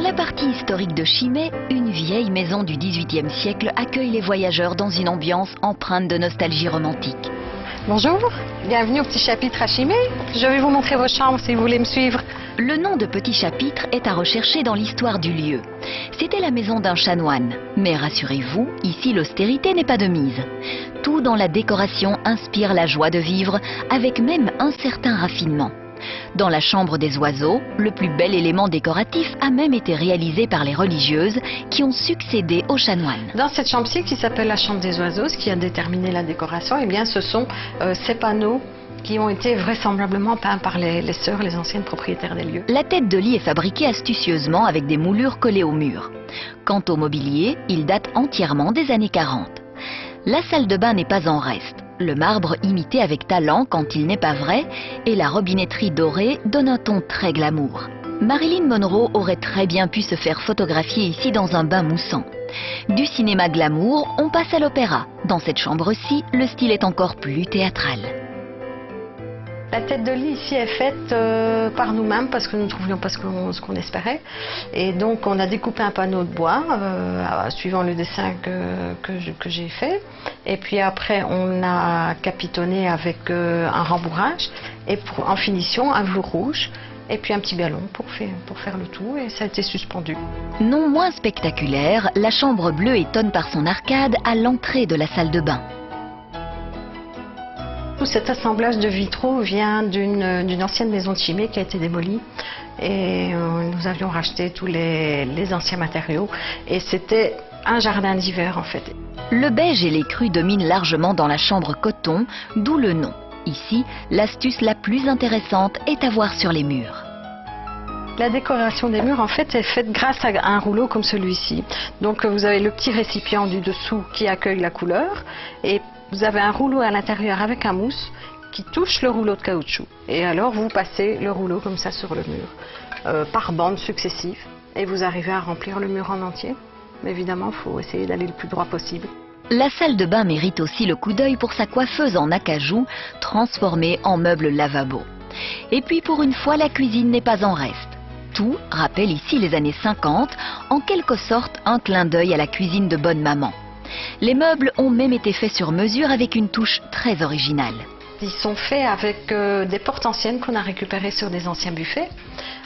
la partie historique de Chimay, une vieille maison du XVIIIe siècle accueille les voyageurs dans une ambiance empreinte de nostalgie romantique. Bonjour, bienvenue au Petit Chapitre à Chimay. Je vais vous montrer vos chambres si vous voulez me suivre. Le nom de Petit Chapitre est à rechercher dans l'histoire du lieu. C'était la maison d'un chanoine. Mais rassurez-vous, ici l'austérité n'est pas de mise. Tout dans la décoration inspire la joie de vivre, avec même un certain raffinement. Dans la chambre des oiseaux, le plus bel élément décoratif a même été réalisé par les religieuses qui ont succédé aux chanoines. Dans cette chambre-ci qui s'appelle la chambre des oiseaux, ce qui a déterminé la décoration, eh bien, ce sont ces panneaux qui ont été vraisemblablement peints par les sœurs, les anciennes propriétaires des lieux. La tête de lit est fabriquée astucieusement avec des moulures collées au mur. Quant au mobilier, il date entièrement des années 40. La salle de bain n'est pas en reste. Le marbre imité avec talent quand il n'est pas vrai et la robinetterie dorée donne un ton très glamour. Marilyn Monroe aurait très bien pu se faire photographier ici dans un bain moussant. Du cinéma glamour, on passe à l'opéra. Dans cette chambre-ci, le style est encore plus théâtral. La tête de lit ici est faite par nous-mêmes parce que nous ne trouvions pas ce qu'on espérait. Et donc on a découpé un panneau de bois suivant le dessin que j'ai fait. Et puis après on a capitonné avec un rembourrage et en finition un velours rouge. Et puis un petit ballon pour faire le tout et ça a été suspendu. Non moins spectaculaire, la chambre bleue étonne par son arcade à l'entrée de la salle de bain. Tout cet assemblage de vitraux vient d'une ancienne maison de Chimay qui a été démolie et nous avions racheté tous les anciens matériaux et c'était un jardin d'hiver en fait. Le beige et les crus dominent largement dans la chambre coton, d'où le nom. Ici, l'astuce la plus intéressante est à voir sur les murs. La décoration des murs en fait est faite grâce à un rouleau comme celui-ci. Donc vous avez le petit récipient du dessous qui accueille la couleur et vous avez un rouleau à l'intérieur avec un mousse qui touche le rouleau de caoutchouc. Et alors vous passez le rouleau comme ça sur le mur, par bandes successives. Et vous arrivez à remplir le mur en entier. Mais évidemment, il faut essayer d'aller le plus droit possible. La salle de bain mérite aussi le coup d'œil pour sa coiffeuse en acajou, transformée en meuble lavabo. Et puis pour une fois, la cuisine n'est pas en reste. Tout rappelle ici les années 50, en quelque sorte un clin d'œil à la cuisine de bonne maman. Les meubles ont même été faits sur mesure avec une touche très originale. Ils sont faits avec des portes anciennes qu'on a récupérées sur des anciens buffets.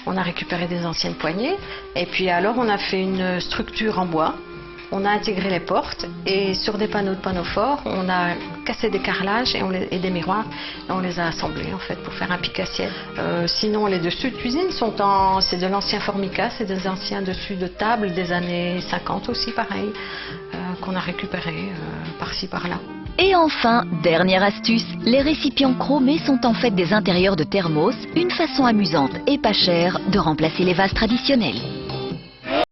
On a récupéré des anciennes poignées et puis alors on a fait une structure en bois. On a intégré les portes et sur des panneaux forts, on a cassé des carrelages et des miroirs et on les a assemblés en fait pour faire un pic-assiette. Sinon les dessus de cuisine c'est de l'ancien formica, c'est des anciens dessus de table des années 50 aussi pareil, qu'on a récupéré par-ci par-là. Et enfin, dernière astuce, les récipients chromés sont en fait des intérieurs de thermos, une façon amusante et pas chère de remplacer les vases traditionnels.